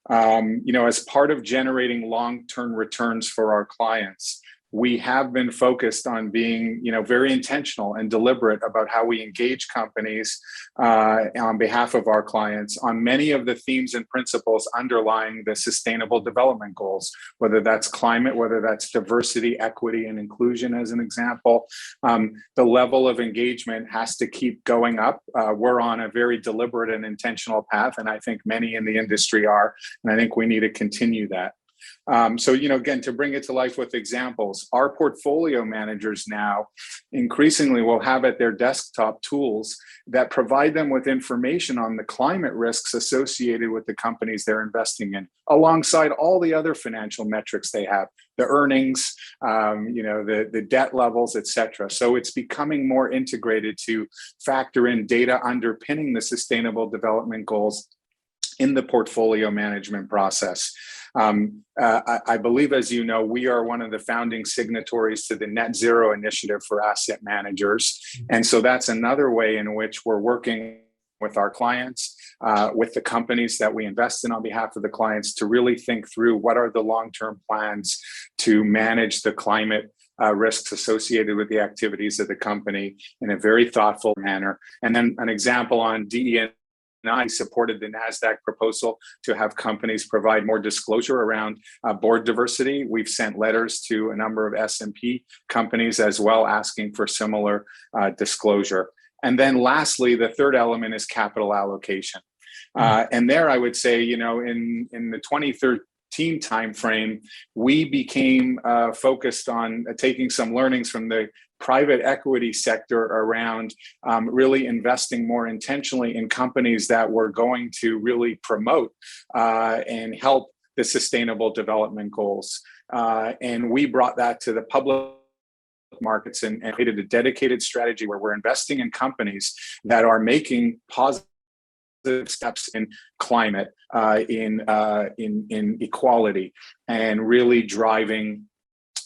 As part of generating long-term returns for our clients, we have been focused on being, very intentional and deliberate about how we engage companies on behalf of our clients on many of the themes and principles underlying the Sustainable Development Goals, whether that's climate, whether that's diversity, equity, and inclusion, as an example. The level of engagement has to keep going up. We're on a very deliberate and intentional path, and I think many in the industry are, and I think we need to continue that. Again, to bring it to life with examples, our portfolio managers now increasingly will have at their desktop tools that provide them with information on the climate risks associated with the companies they're investing in, alongside all the other financial metrics they have, the earnings, the debt levels, et cetera. So it's becoming more integrated to factor in data underpinning the Sustainable Development Goals in the portfolio management process. I believe, as you know, we are one of the founding signatories to the Net Zero Initiative for asset managers. And so that's another way in which we're working with our clients, with the companies that we invest in on behalf of the clients, to really think through what are the long-term plans to manage the climate risks associated with the activities of the company in a very thoughtful manner. And then an example on DE&I supported the NASDAQ proposal to have companies provide more disclosure around board diversity. We've sent letters to a number of S&P companies as well, asking for similar disclosure. And then lastly, the third element is capital allocation. And there I would say, in the 2013 timeframe, we became focused on taking some learnings from the private equity sector around really investing more intentionally in companies that were going to really promote and help the Sustainable Development Goals. And we brought that to the public markets and created a dedicated strategy where we're investing in companies that are making positive steps in climate, in equality, and really driving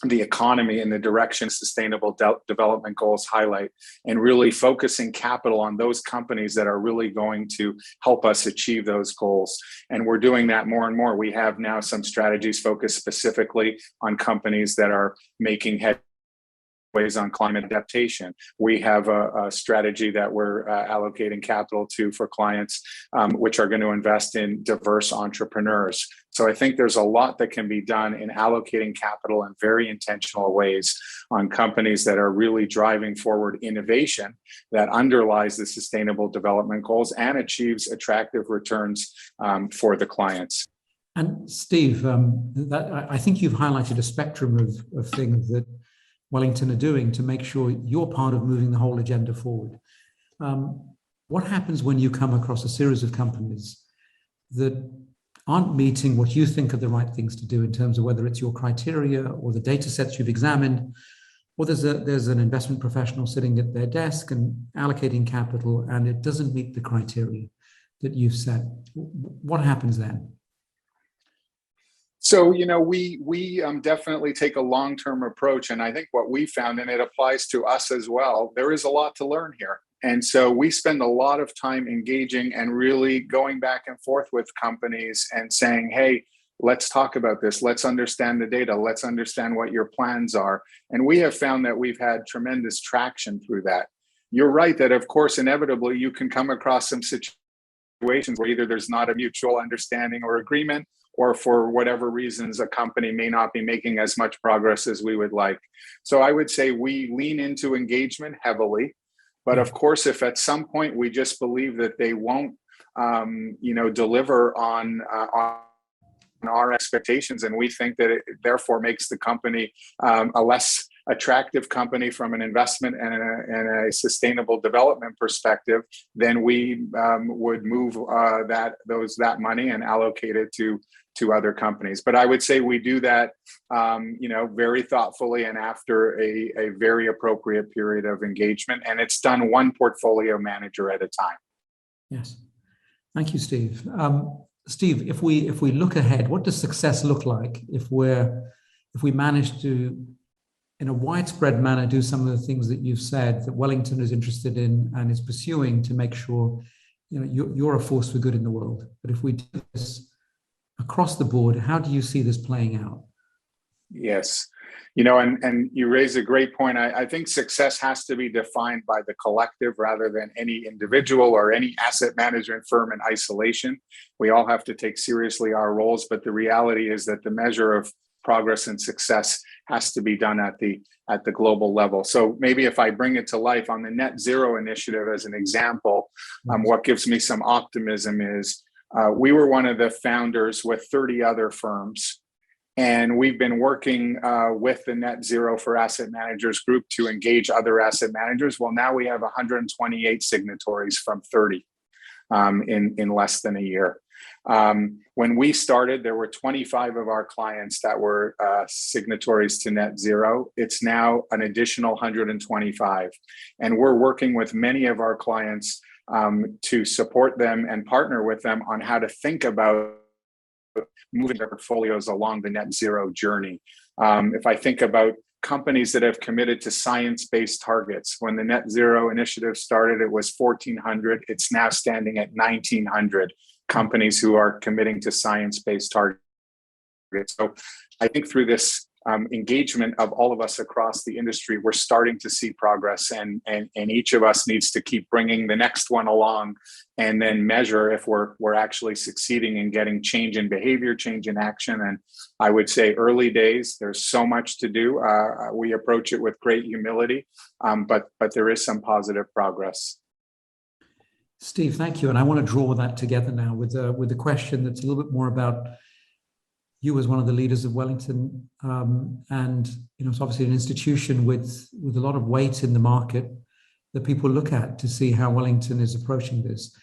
the economy in the direction Sustainable Development Goals highlight, and really focusing capital on those companies that are really going to help us achieve those goals. And we're doing that more and more. We have now some strategies focused specifically on companies that are making headways on climate adaptation. We have a strategy that we're allocating capital to for clients, which are going to invest in diverse entrepreneurs. So I think there's a lot that can be done in allocating capital in very intentional ways on companies that are really driving forward innovation that underlies the Sustainable Development Goals and achieves attractive returns for the clients. And Steve, I think you've highlighted a spectrum of things that Wellington are doing to make sure you're part of moving the whole agenda forward. What happens when you come across a series of companies that aren't meeting what you think are the right things to do in terms of whether it's your criteria or the data sets you've examined, or there's an investment professional sitting at their desk and allocating capital and it doesn't meet the criteria that you've set? What happens then? So, we definitely take a long-term approach. And I think what we found, and it applies to us as well, there is a lot to learn here. And so we spend a lot of time engaging and really going back and forth with companies and saying, hey, let's talk about this. Let's understand the data. Let's understand what your plans are. And we have found that we've had tremendous traction through that. You're right that, of course, inevitably, you can come across some situations where either there's not a mutual understanding or agreement, or for whatever reasons, a company may not be making as much progress as we would like. So I would say we lean into engagement heavily. But of course, if at some point we just believe that they won't, deliver on our expectations, and we think that it therefore makes the company a less attractive company from an investment and a sustainable development perspective, then we would move that money and allocate it to to other companies. But I would say we do that, very thoughtfully and after a very appropriate period of engagement. And it's done one portfolio manager at a time. Yes. Thank you, Steve. Steve, if we look ahead, what does success look like if we manage to, in a widespread manner, do some of the things that you've said that Wellington is interested in and is pursuing to make sure, you're a force for good in the world. But if we do this across the board, how do you see this playing out? Yes. And you raise a great point. I think success has to be defined by the collective rather than any individual or any asset management firm in isolation. We all have to take seriously our roles, but the reality is that the measure of progress and success has to be done at the global level. So maybe if I bring it to life on the net zero initiative as an example, what gives me some optimism is we were one of the founders with 30 other firms. And we've been working with the Net Zero for Asset Managers group to engage other asset managers. Well, now we have 128 signatories from 30 in less than a year. When we started, there were 25 of our clients that were signatories to Net Zero. It's now an additional 125. And we're working with many of our clients to support them and partner with them on how to think about moving their portfolios along the net zero journey. If I think about companies that have committed to science-based targets, when the net zero initiative started, it was 1,400. It's now standing at 1,900 companies who are committing to science-based targets. So I think through this engagement of all of us across the industry, we're starting to see progress, and each of us needs to keep bringing the next one along and then measure if we're actually succeeding in getting change in behavior, change in action. And I would say early days, there's so much to do. We approach it with great humility, but there is some positive progress. Steve, thank you. And I want to draw that together now with a question that's a little bit more about you as one of the leaders of Wellington, and it's obviously an institution with a lot of weight in the market that people look at to see how Wellington is approaching this.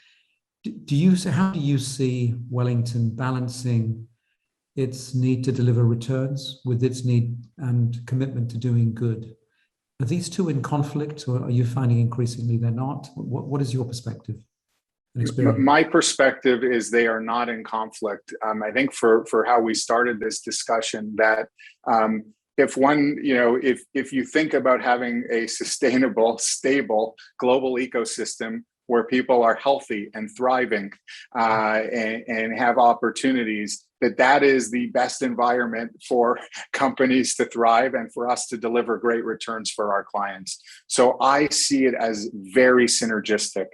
How do you see Wellington balancing its need to deliver returns with its need and commitment to doing good? Are these two in conflict, or are you finding increasingly they're not? What is your perspective? My perspective is they are not in conflict. I think for how we started this discussion, that if you think about having a sustainable, stable global ecosystem where people are healthy and thriving and have opportunities, that is the best environment for companies to thrive and for us to deliver great returns for our clients. So I see it as very synergistic,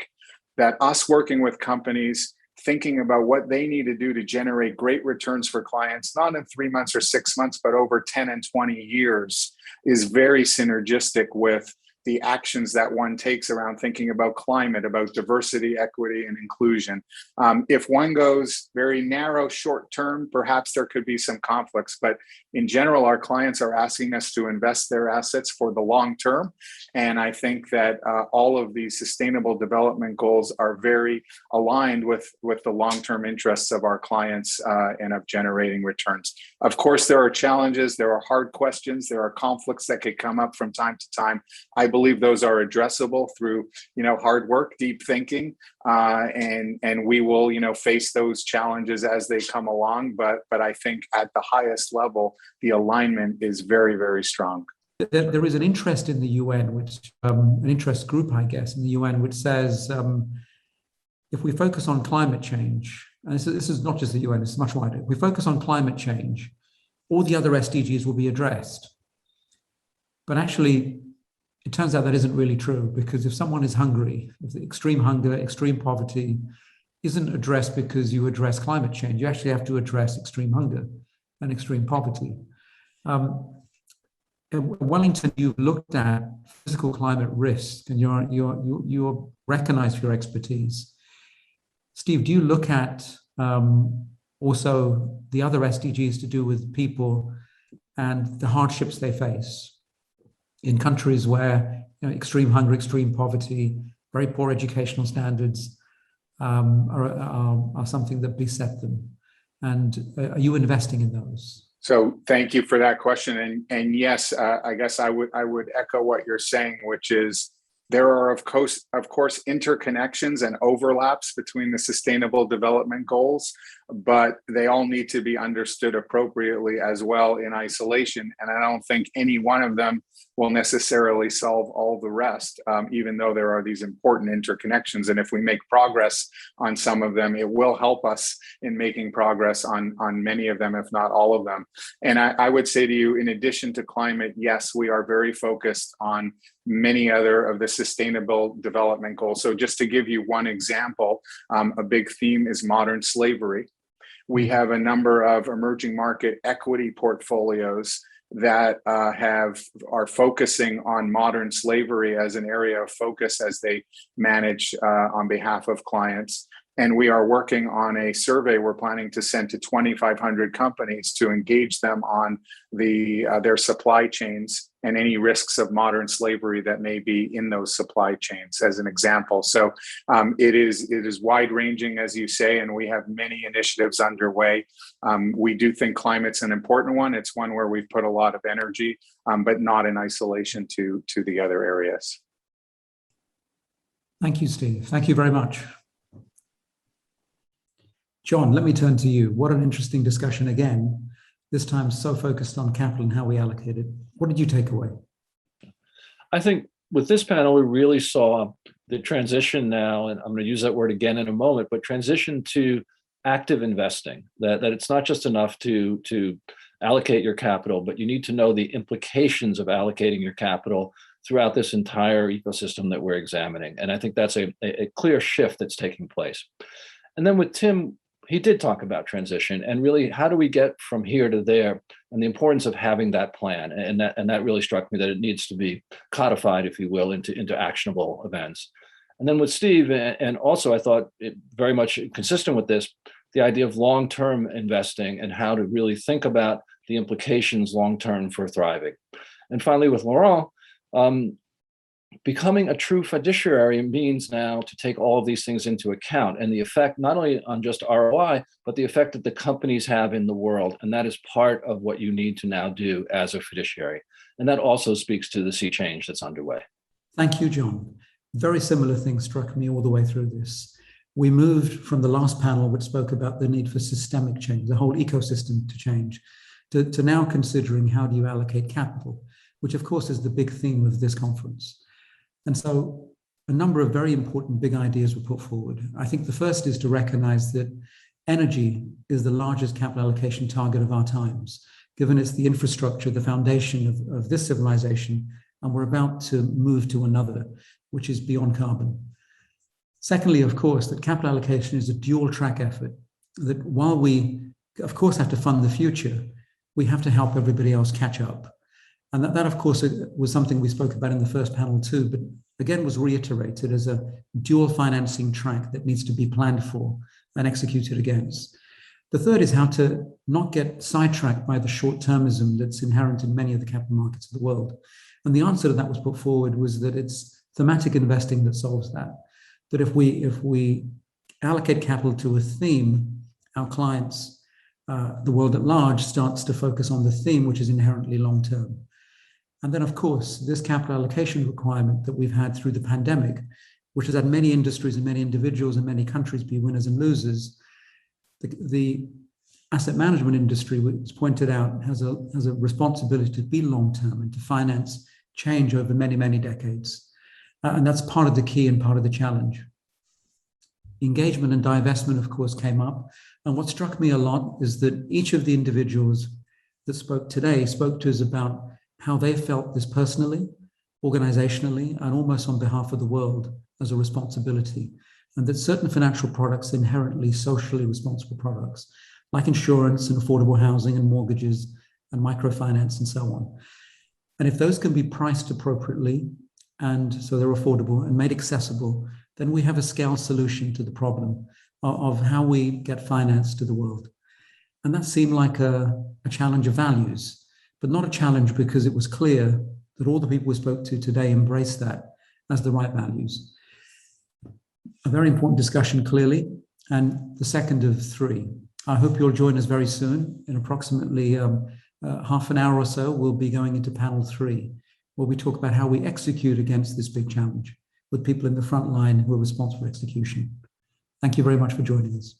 that us working with companies, thinking about what they need to do to generate great returns for clients, not in 3 months or 6 months, but over 10 and 20 years, is very synergistic with the actions that one takes around thinking about climate, about diversity, equity, and inclusion. If one goes very narrow, short term, perhaps there could be some conflicts, but in general, our clients are asking us to invest their assets for the long term. And I think that all of these sustainable development goals are very aligned with the long-term interests of our clients and of generating returns. Of course, there are challenges, there are hard questions, there are conflicts that could come up from time to time. I believe those are addressable through, hard work, deep thinking, and we will, face those challenges as they come along. But I think at the highest level, the alignment is very, very strong. There is an interest in the UN, which an interest group, I guess, in the UN, which says if we focus on climate change, and this is not just the UN, it's much wider. If we focus on climate change, all the other SDGs will be addressed. But actually, it turns out that isn't really true, because if someone is hungry, if the extreme hunger, extreme poverty isn't addressed because you address climate change, you actually have to address extreme hunger and extreme poverty. In Wellington, you've looked at physical climate risk, and you're recognized for your expertise. Steve, do you look at also the other SDGs to do with people and the hardships they face in countries where extreme hunger, extreme poverty, very poor educational standards are something that beset them? And are you investing in those? So thank you for that question. And yes, I guess I would echo what you're saying, which is there are of course interconnections and overlaps between the Sustainable Development Goals, but they all need to be understood appropriately as well in isolation. And I don't think any one of them will necessarily solve all the rest, even though there are these important interconnections. And if we make progress on some of them, it will help us in making progress on many of them, if not all of them. And I would say to you, in addition to climate, yes, we are very focused on many other of the Sustainable Development Goals. So just to give you one example, a big theme is modern slavery. We have a number of emerging market equity portfolios that are focusing on modern slavery as an area of focus as they manage on behalf of clients. And we are working on a survey we're planning to send to 2,500 companies to engage them on their supply chains and any risks of modern slavery that may be in those supply chains, as an example. So it is wide ranging, as you say, and we have many initiatives underway. We do think climate's an important one. It's one where we've put a lot of energy, but not in isolation to the other areas. Thank you, Steve. Thank you very much. John, let me turn to you. What an interesting discussion again, this time so focused on capital and how we allocate it. What did you take away? I think with this panel, we really saw the transition now, and I'm going to use that word again in a moment, but transition to active investing, that it's not just enough to allocate your capital, but you need to know the implications of allocating your capital throughout this entire ecosystem that we're examining. And I think that's a clear shift that's taking place. And then with Tim, he did talk about transition and really how do we get from here to there and the importance of having that plan. And that really struck me that it needs to be codified, if you will, into actionable events. And then with Steve, and also I thought it very much consistent with this, the idea of long-term investing and how to really think about the implications long-term for thriving. And finally with Laurent, becoming a true fiduciary means now to take all of these things into account and the effect not only on just ROI, but the effect that the companies have in the world. And that is part of what you need to now do as a fiduciary. And that also speaks to the sea change that's underway. Thank you, John. Very similar things struck me all the way through this. We moved from the last panel, which spoke about the need for systemic change, the whole ecosystem to change, to now considering how do you allocate capital, which of course is the big theme of this conference. And so a number of very important big ideas were put forward. I think the first is to recognize that energy is the largest capital allocation target of our times, given it's the infrastructure, the foundation of this civilization, and we're about to move to another, which is beyond carbon. Secondly, of course, that capital allocation is a dual track effort, that while we, of course, have to fund the future, we have to help everybody else catch up. And that, of course, was something we spoke about in the first panel too, but again was reiterated as a dual financing track that needs to be planned for and executed against. The third is how to not get sidetracked by the short-termism that's inherent in many of the capital markets of the world. And the answer to that was put forward was that it's thematic investing that solves that. That if we allocate capital to a theme, our clients, the world at large, starts to focus on the theme, which is inherently long-term. And then, of course, this capital allocation requirement that we've had through the pandemic, which has had many industries and many individuals and many countries be winners and losers, the asset management industry, which was pointed out, has a responsibility to be long-term and to finance change over many, many decades. And that's part of the key and part of the challenge. Engagement and divestment, of course, came up. And what struck me a lot is that each of the individuals that spoke today spoke to us about how they felt this personally, organizationally, and almost on behalf of the world as a responsibility. And that certain financial products are inherently socially responsible products, like insurance and affordable housing and mortgages and microfinance and so on. And if those can be priced appropriately, and so they're affordable and made accessible, then we have a scale solution to the problem of how we get finance to the world. And that seemed like a challenge of values, but not a challenge because it was clear that all the people we spoke to today embraced that as the right values. A very important discussion, clearly, and the second of three. I hope you'll join us very soon. In approximately half an hour or so, we'll be going into panel 3, where we talk about how we execute against this big challenge with people in the front line who are responsible for execution. Thank you very much for joining us.